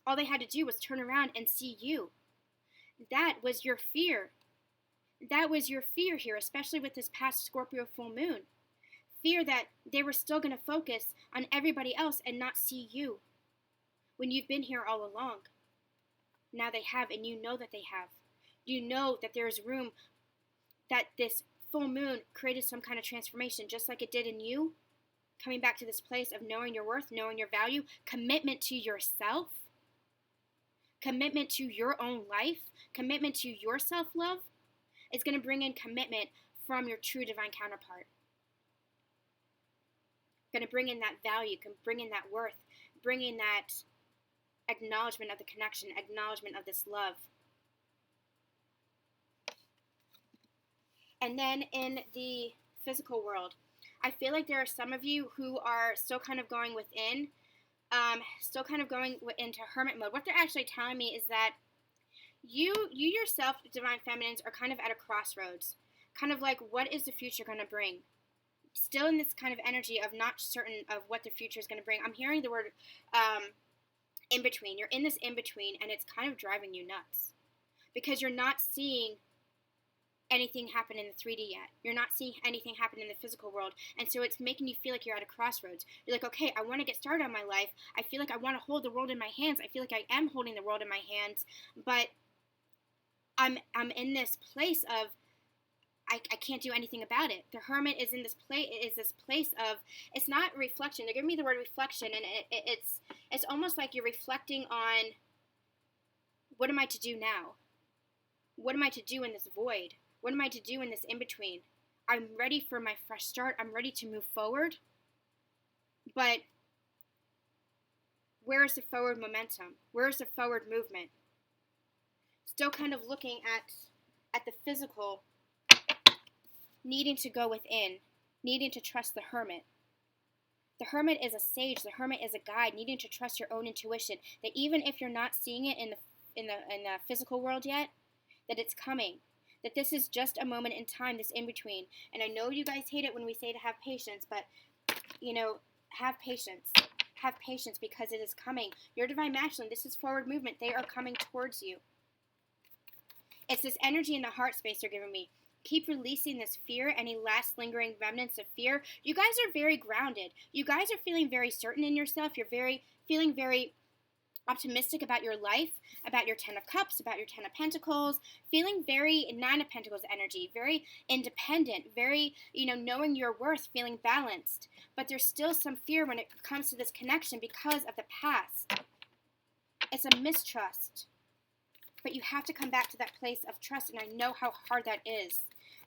All they had to do was turn around and see you. That was your fear. That was your fear here, especially with this past Scorpio full moon. Fear that they were still going to focus on everybody else and not see you when you've been here all along. Now they have, and you know that they have. You know that there is room, that this full moon created some kind of transformation, just like it did in you. Coming back to this place of knowing your worth, knowing your value, commitment to yourself, commitment to your own life, commitment to your self-love is going to bring in commitment from your true divine counterpart. Going to bring in that value, can bring in that worth, bring in that acknowledgement of the connection, acknowledgement of this love. And then in the physical world, I feel like there are some of you who are still kind of going within, still kind of going into hermit mode. What they're actually telling me is that you yourself, divine feminines, are kind of at a crossroads. Kind of like, what is the future going to bring? Still in this kind of energy of not certain of what the future is going to bring. I'm hearing the word in between. You're in this in between, and it's kind of driving you nuts because you're not seeing anything happen in the 3D yet. You're not seeing anything happen in the physical world, and so it's making you feel like you're at a crossroads. You're like, okay, I want to get started on my life. I feel like I want to hold the world in my hands. I feel like I am holding the world in my hands, but I'm in this place of I can't do anything about it. The hermit is in this place of, it's not reflection. They're giving me the word reflection, and it's almost like you're reflecting on, what am I to do now? What am I to do in this void? What am I to do in this in-between? I'm ready for my fresh start. I'm ready to move forward. But where is the forward momentum? Where is the forward movement? Still kind of looking at the physical, needing to go within, needing to trust the hermit. The hermit is a sage. The hermit is a guide, needing to trust your own intuition. That even if you're not seeing it in the physical world yet, that it's coming. That this is just a moment in time, this in-between. And I know you guys hate it when we say to have patience, but, have patience. Have patience because it is coming. Your divine masculine, this is forward movement. They are coming towards you. It's this energy in the heart space they're giving me. Keep releasing this fear, any last lingering remnants of fear. You guys are very grounded. You guys are feeling very certain in yourself. You're feeling very optimistic about your life, about your 10 of Cups, about your 10 of Pentacles, feeling very 9 of Pentacles energy, very independent, very, knowing your worth, feeling balanced. But there's still some fear when it comes to this connection because of the past. It's a mistrust. But you have to come back to that place of trust, and I know how hard that is.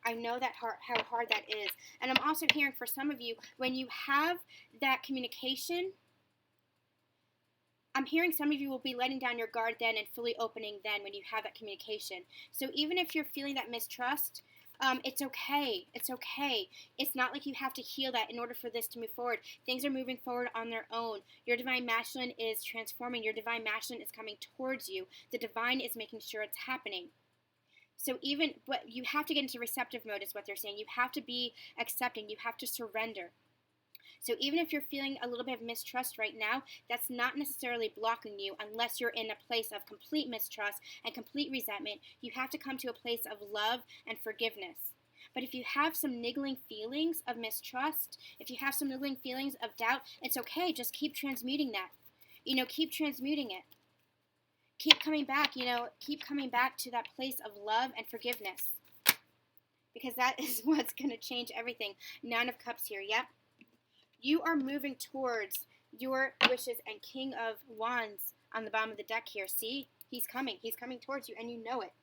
I know that how hard that is. And I'm also hearing for some of you, when you have that communication, I'm hearing some of you will be letting down your guard then and fully opening then when you have that communication. So even if you're feeling that mistrust, it's okay. It's okay. It's not like you have to heal that in order for this to move forward. Things are moving forward on their own. Your divine masculine is transforming. Your divine masculine is coming towards you. The divine is making sure it's happening. So but you have to get into receptive mode is what they're saying. You have to be accepting. You have to surrender. So even if you're feeling a little bit of mistrust right now, that's not necessarily blocking you unless you're in a place of complete mistrust and complete resentment. You have to come to a place of love and forgiveness. But if you have some niggling feelings of mistrust, if you have some niggling feelings of doubt, it's okay. Just keep transmuting that. Keep transmuting it. Keep coming back, keep coming back to that place of love and forgiveness. Because that is what's going to change everything. 9 of Cups here, yep. You are moving towards your wishes, and King of Wands on the bottom of the deck here. See? He's coming. He's coming towards you, and you know it.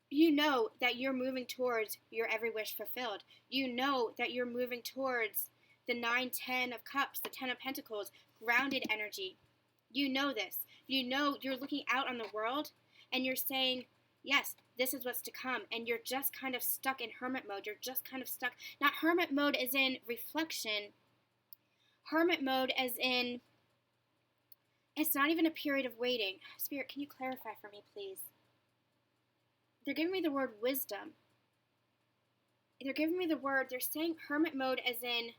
You know that you're moving towards your every wish fulfilled. You know that you're moving towards the 9, 10 of Cups, the 10 of Pentacles, grounded energy. You know this. You know you're looking out on the world, and you're saying, yes, this is what's to come, and you're just kind of stuck in hermit mode. You're just kind of stuck. Not hermit mode as in reflection. Hermit mode as in, it's not even a period of waiting. Spirit, can you clarify for me, please? They're giving me the word wisdom. They're giving me the word, they're saying hermit mode as in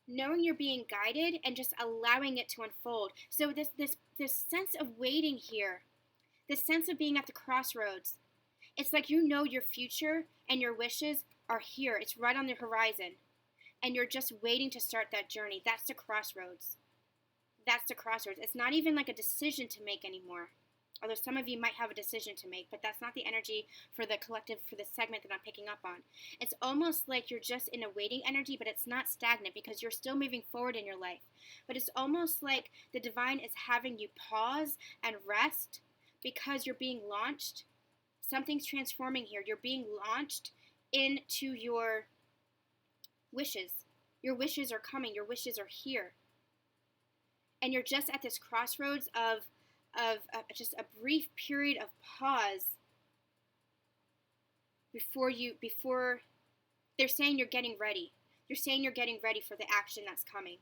knowing you're being guided and just allowing it to unfold. So this sense of waiting here, this sense of being at the crossroads, it's like you know your future and your wishes are here. It's right on the horizon. And you're just waiting to start that journey. That's the crossroads. That's the crossroads. It's not even like a decision to make anymore. Although some of you might have a decision to make, but that's not the energy for the collective, for the segment that I'm picking up on. It's almost like you're just in a waiting energy, but it's not stagnant because you're still moving forward in your life. But it's almost like the divine is having you pause and rest because you're being launched. Something's transforming here. You're being launched into your wishes. Your wishes are coming. Your wishes are here. And you're just at this crossroads of just a brief period of pause before they're saying you're getting ready. You're saying you're getting ready for the action that's coming.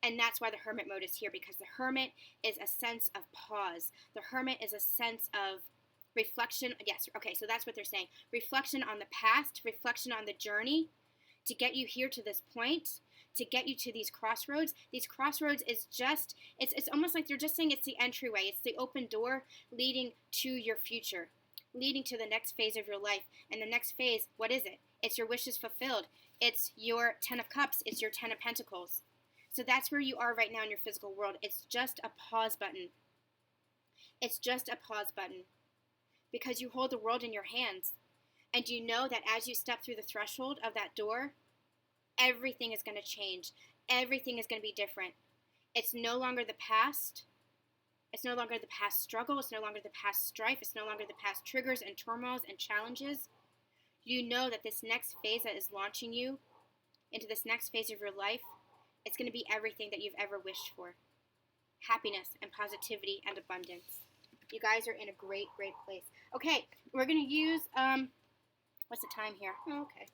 And that's why the hermit mode is here, because the hermit is a sense of pause. The hermit is a sense of reflection. Yes, okay, so that's what they're saying. Reflection on the past, reflection on the journey to get you here to this point, to get you to these crossroads. These crossroads is just, it's almost like they're just saying it's the entryway. It's the open door leading to your future, leading to the next phase of your life. And the next phase, what is it? It's your wishes fulfilled. It's your 10 of Cups. It's your 10 of Pentacles. So that's where you are right now in your physical world. It's just a pause button. It's just a pause button because you hold the world in your hands. And you know that as you step through the threshold of that door, everything is going to change. Everything is going to be different. It's no longer the past. It's no longer the past struggle. It's no longer the past strife. It's no longer the past triggers and turmoils and challenges. You know that this next phase that is launching you into this next phase of your life, it's going to be everything that you've ever wished for. Happiness and positivity and abundance. You guys are in a great, great place. Okay, we're going to use, what's the time here? Oh, okay.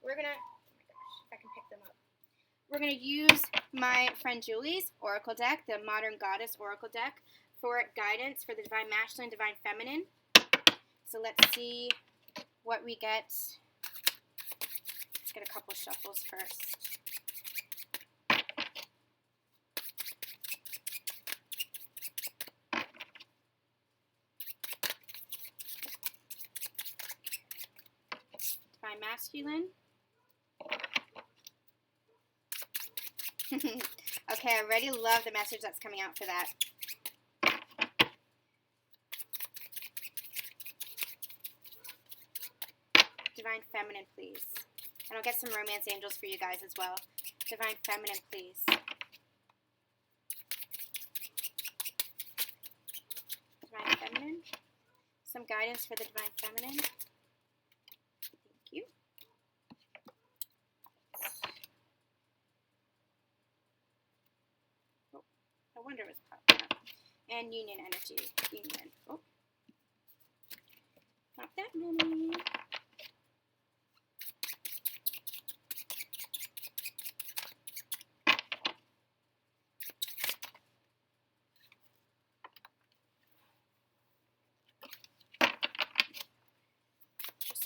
We're going to, oh my gosh, if I can pick them up. We're going to use my friend Julie's Oracle deck, the Modern Goddess Oracle deck, for guidance for the Divine Masculine, Divine Feminine. So let's see what we get. Let's get a couple shuffles first. Divine Masculine. Okay, I already love the message that's coming out for that. Divine Feminine, please. And I'll get some romance angels for you guys as well. Divine Feminine, please. some guidance for the Divine Feminine. Thank you. Oh, I wonder what's popping up. And union energy. Union. Oh. Not that many.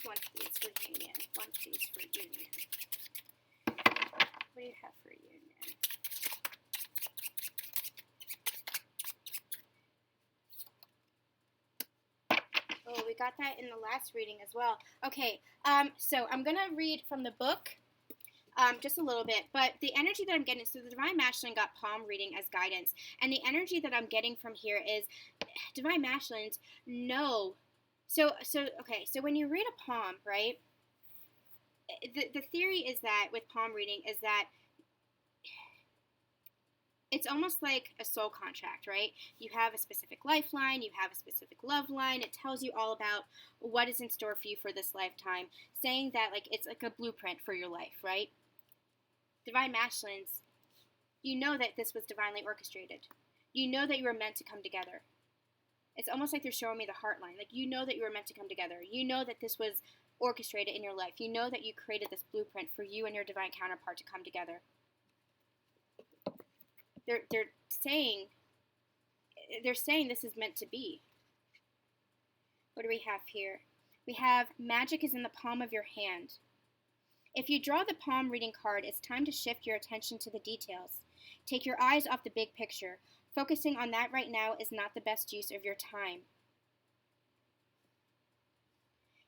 One please for union. One please for union. What do you have for union? Oh, we got that in the last reading as well. Okay, so I'm going to read from the book just a little bit, but the energy that I'm getting, so the Divine Masculine got palm reading as guidance, and the energy that I'm getting from here is Divine Masculines know. So when you read a palm, right, the theory is that with palm reading is that it's almost like a soul contract, right? You have a specific lifeline, you have a specific love line. It tells you all about what is in store for you for this lifetime, saying that like it's like a blueprint for your life, right? Divine Masculines, you know that this was divinely orchestrated. You know that you were meant to come together. It's almost like they're showing me the heart line. Like, you know that you were meant to come together. You know that this was orchestrated in your life. You know that you created this blueprint for you and your divine counterpart to come together. They're saying this is meant to be. What do we have here? We have magic is in the palm of your hand. If you draw the palm reading card, it's time to shift your attention to the details. Take your eyes off the big picture. Focusing on that right now is not the best use of your time.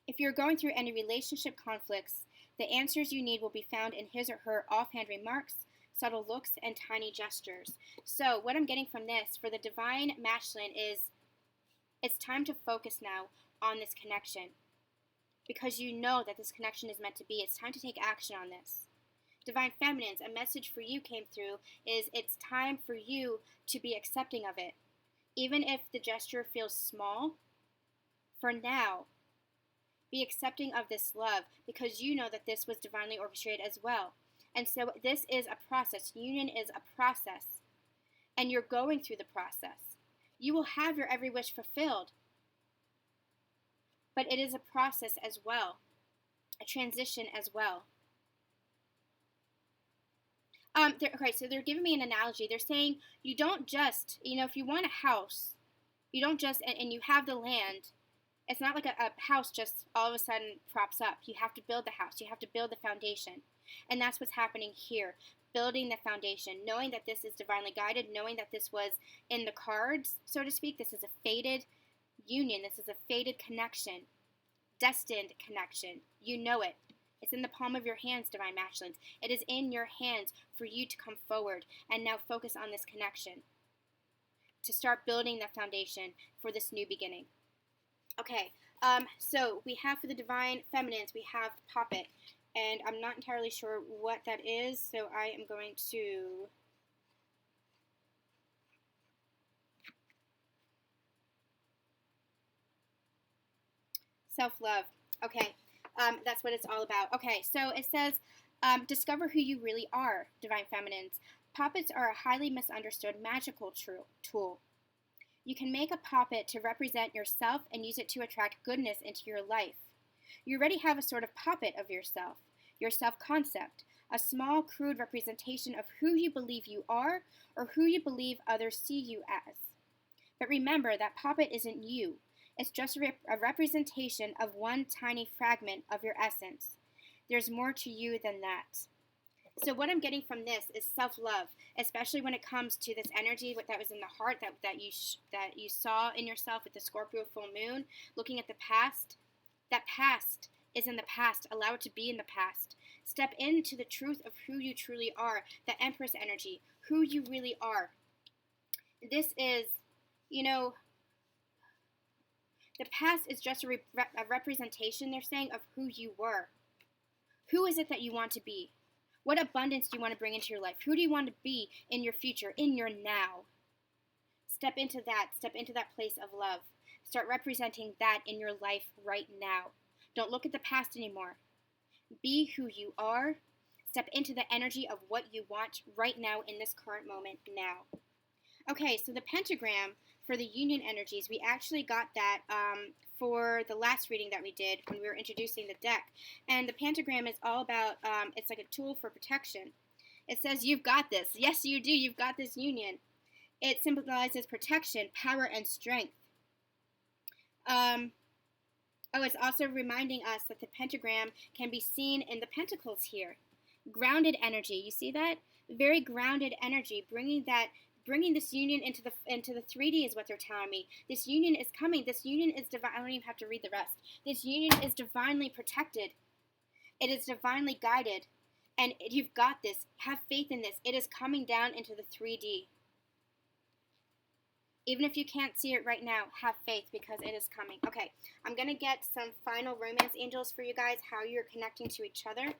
If you're going through any relationship conflicts, the answers you need will be found in his or her offhand remarks, subtle looks, and tiny gestures. So what I'm getting from this for the Divine Masculine is it's time to focus now on this connection. Because you know that this connection is meant to be. It's time to take action on this. Divine Feminines, a message for you came through is it's time for you to be accepting of it. Even if the gesture feels small, for now, be accepting of this love because you know that this was divinely orchestrated as well. And so this is a process. Union is a process. And you're going through the process. You will have your every wish fulfilled. But it is a process as well. A transition as well. Okay, so they're giving me an analogy. They're saying you don't just, if you want a house, you don't just, and you have the land, it's not like a house just all of a sudden props up. You have to build the house. You have to build the foundation. And that's what's happening here. Building the foundation, knowing that this is divinely guided, knowing that this was in the cards, so to speak. This is a fated union. This is a fated connection. Destined connection. You know it. It's in the palm of your hands, Divine Masculines. It is in your hands for you to come forward and now focus on this connection. To start building the foundation for this new beginning. Okay, so we have for the Divine Feminines, we have Puppet. And I'm not entirely sure what that is, so I am going to... Self-love. Okay, that's what it's all about. Okay, so it says, discover who you really are, Divine Feminines. Puppets are a highly misunderstood magical tool. You can make a puppet to represent yourself and use it to attract goodness into your life. You already have a sort of puppet of yourself, your self-concept, a small, crude representation of who you believe you are or who you believe others see you as. But remember, that puppet isn't you. It's just a representation of one tiny fragment of your essence. There's more to you than that. So what I'm getting from this is self-love, especially when it comes to this energy that was in the heart that you saw in yourself with the Scorpio full moon, looking at the past. That past is in the past. Allow it to be in the past. Step into the truth of who you truly are, the Empress energy, who you really are. This is, the past is just a representation, they're saying, of who you were. Who is it that you want to be? What abundance do you want to bring into your life? Who do you want to be in your future, in your now? Step into that place of love. Start representing that in your life right now. Don't look at the past anymore. Be who you are. Step into the energy of what you want right now in this current moment now. Okay, so the pentagram for the union energies, we actually got that for the last reading that we did when we were introducing the deck. And the pentagram is all about, it's like a tool for protection. It says, you've got this. Yes, you do. You've got this union. It symbolizes protection, power, and strength. It's also reminding us that the pentagram can be seen in the pentacles here. Grounded energy. You see that? Very grounded energy, bringing this union into the 3D is what they're telling me. This union is coming. This union is divine. I don't even have to read the rest. This union is divinely protected. It is divinely guided. And you've got this. Have faith in this. It is coming down into the 3D. Even if you can't see it right now, have faith because it is coming. Okay, I'm going to get some final romance angels for you guys, how you're connecting to each other,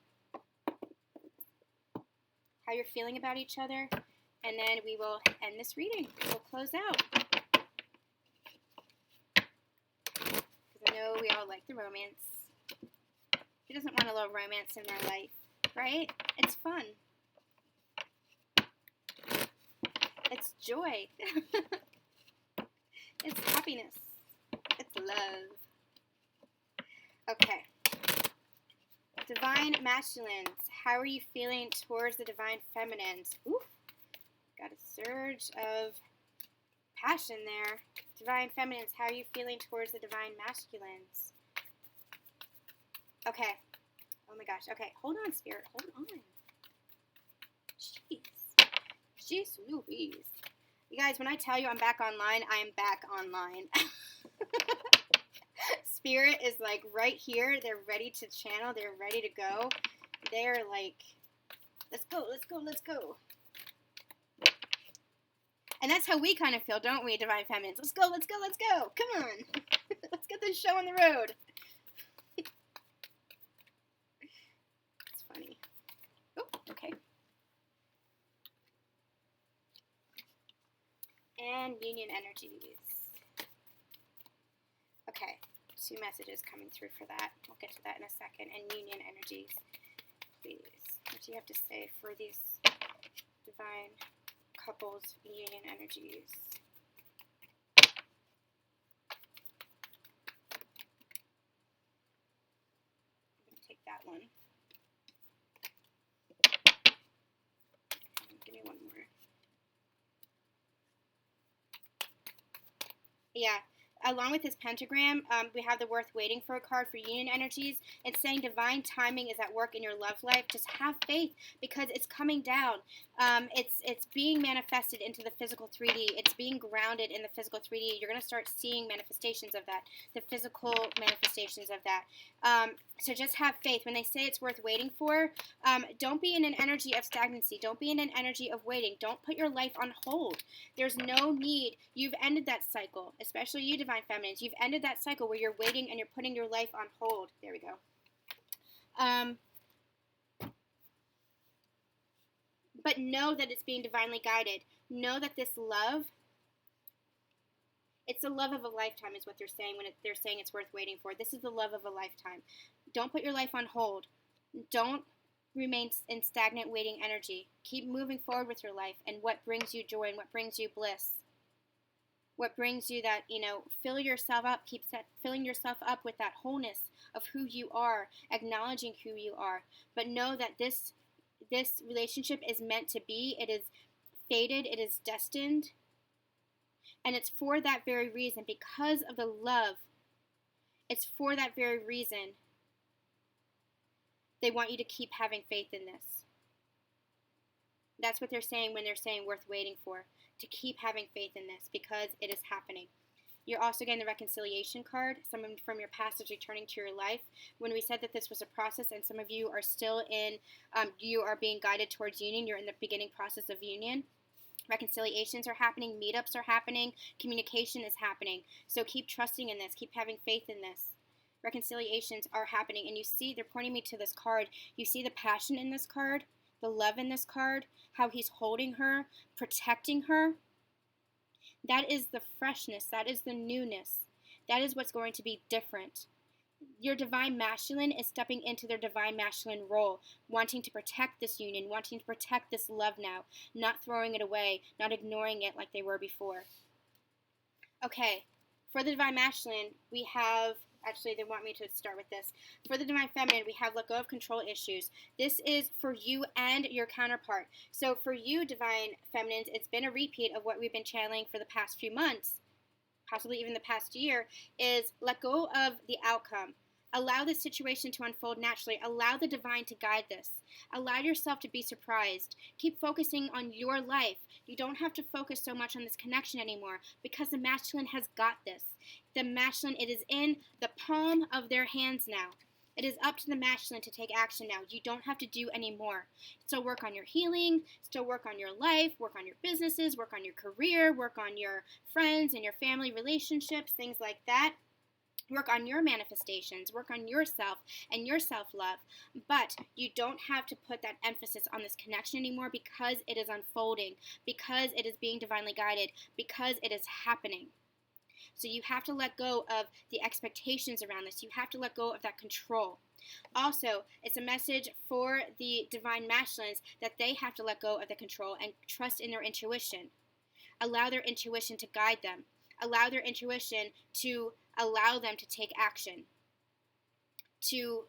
how you're feeling about each other, and then we will end this reading. We'll close out. Because I know we all like the romance. Who doesn't want a little romance in their life, right? It's fun. It's joy. It's happiness. It's love. Okay. Divine masculines. How are you feeling towards the divine feminines? Ooh. Got a surge of passion there. Divine feminines. How are you feeling towards the divine masculines? Okay. Oh my gosh. Okay. Hold on, Spirit. Hold on. Jeez. Jeez Louise. You guys, when I tell you I'm back online, I am back online. Spirit is like right here. They're ready to channel. They're ready to go. They're like, let's go, let's go, let's go. And that's how we kind of feel, don't we, Divine Feminines? Let's go, let's go, let's go. Come on. Let's get this show on the road. It's funny. Oh, okay. And union energies. Okay, 2 messages coming through for that. We'll get to that in a second. And union energies, please. What do you have to say for these divine couples union energies? I'm going to take that one. Give me one more. Yeah. Along with this pentagram, we have the worth waiting for card for union energies. It's saying divine timing is at work in your love life. Just have faith because it's coming down. It's being manifested into the physical 3D. It's being grounded in the physical 3D. You're going to start seeing manifestations of that, the physical manifestations of that. So just have faith. When they say it's worth waiting for, don't be in an energy of stagnancy. Don't be in an energy of waiting. Don't put your life on hold. There's no need. You've ended that cycle, especially you, Divine Feminines. You've ended that cycle where you're waiting and you're putting your life on hold. There we go. But know that it's being divinely guided. Know that this love, it's the love of a lifetime is what they're saying when they're saying it's worth waiting for. This is the love of a lifetime. Don't put your life on hold. Don't remain in stagnant waiting energy. Keep moving forward with your life and what brings you joy and what brings you bliss. What brings you that, fill yourself up, filling yourself up with that wholeness of who you are, acknowledging who you are. But know that this relationship is meant to be. It is fated. It is destined. And it's for that very reason, because of the love. It's for that very reason they want you to keep having faith in this. That's what they're saying when they're saying worth waiting for. To keep having faith in this because it is happening. You're also getting the reconciliation card. Someone from your past is returning to your life. When we said that this was a process and some of you are still in, you are being guided towards union. You're in the beginning process of union. Reconciliations are happening. Meetups are happening. Communication is happening. So keep trusting in this. Keep having faith in this. Reconciliations are happening. And you see, they're pointing me to this card. You see the passion in this card, the love in this card, how he's holding her, protecting her. That is the freshness. That is the newness. That is what's going to be different. Your divine masculine is stepping into their divine masculine role, wanting to protect this union, wanting to protect this love now, not throwing it away, not ignoring it like they were before. Okay, for the divine masculine, we have, actually they want me to start with this. For the divine feminine, we have let go of control issues. This is for you and your counterpart. So for you, divine feminines, it's been a repeat of what we've been channeling for the past few months, possibly even the past year, is let go of the outcome. Allow this situation to unfold naturally. Allow the divine to guide this. Allow yourself to be surprised. Keep focusing on your life. You don't have to focus so much on this connection anymore because the masculine has got this. The masculine, it is in the palm of their hands now. It is up to the masculine to take action now. You don't have to do any more. Still work on your healing, still work on your life, work on your businesses, work on your career, work on your friends and your family relationships, things like that. Work on your manifestations, work on yourself and your self-love, but you don't have to put that emphasis on this connection anymore because it is unfolding, because it is being divinely guided, because it is happening. So you have to let go of the expectations around this. You have to let go of that control. Also, it's a message for the divine masculines that they have to let go of the control and trust in their intuition. Allow their intuition to guide them. Allow their intuition to allow them to take action, to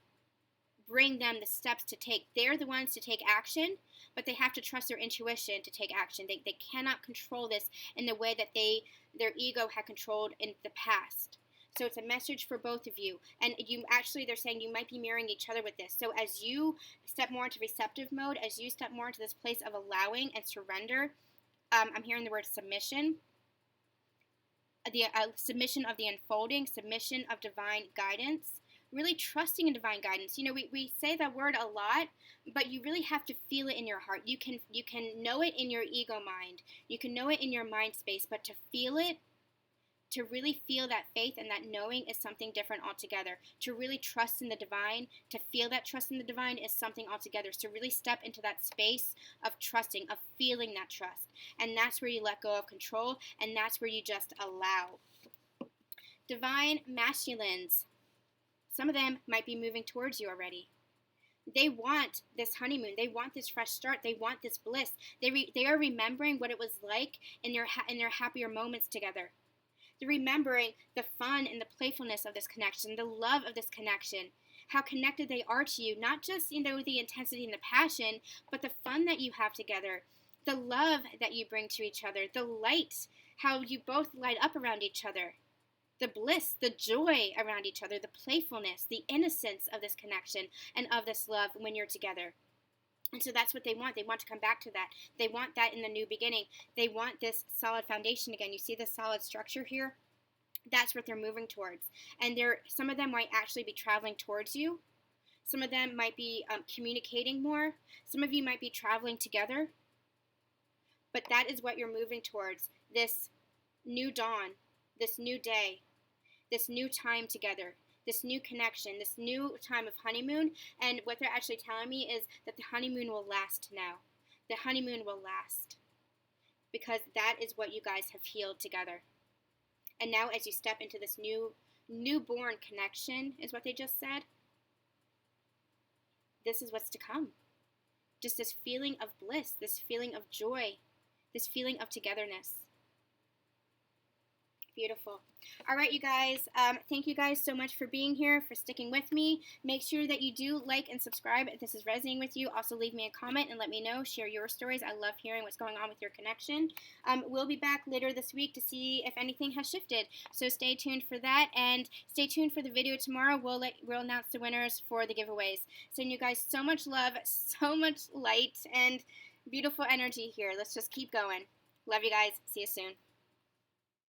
bring them the steps to take. They're the ones to take action, but they have to trust their intuition to take action. They cannot control this in the way that their ego had controlled in the past. So it's a message for both of you. And they're saying you might be mirroring each other with this. So as you step more into receptive mode, as you step more into this place of allowing and surrender, I'm hearing the word submission. The submission of the unfolding, submission of divine guidance, really trusting in divine guidance. You know, we say that word a lot, but you really have to feel it in your heart. You can know it in your ego mind. You can know it in your mind space, but to feel it, to really feel that faith and that knowing is something different altogether. To really trust in the divine, to feel that trust in the divine is something altogether. So really step into that space of trusting, of feeling that trust. And that's where you let go of control, and that's where you just allow. Divine masculines, some of them might be moving towards you already. They want this honeymoon. They want this fresh start. They want this bliss. They are remembering what it was like in their happier moments together. They're remembering the fun and the playfulness of this connection, the love of this connection, how connected they are to you, not just, the intensity and the passion, but the fun that you have together, the love that you bring to each other, the light, how you both light up around each other, the bliss, the joy around each other, the playfulness, the innocence of this connection and of this love when you're together. And so that's what they want. They want to come back to that. They want that in the new beginning. They want this solid foundation again. You see the solid structure here? That's what they're moving towards. And some of them might actually be traveling towards you. Some of them might be communicating more. Some of you might be traveling together. But that is what you're moving towards. This new dawn, this new day, this new time together, this new connection, this new time of honeymoon. And what they're actually telling me is that the honeymoon will last now. The honeymoon will last because that is what you guys have healed together. And now as you step into this newborn connection, is what they just said, this is what's to come. Just this feeling of bliss, this feeling of joy, this feeling of togetherness. Beautiful. All right, you guys. Thank you guys so much for being here, for sticking with me. Make sure that you do like and subscribe if this is resonating with you. Also, leave me a comment and let me know. Share your stories. I love hearing what's going on with your connection. We'll be back later this week to see if anything has shifted. So stay tuned for that, and stay tuned for the video tomorrow. We'll announce the winners for the giveaways. Sending you guys so much love, so much light, and beautiful energy here. Let's just keep going. Love you guys. See you soon.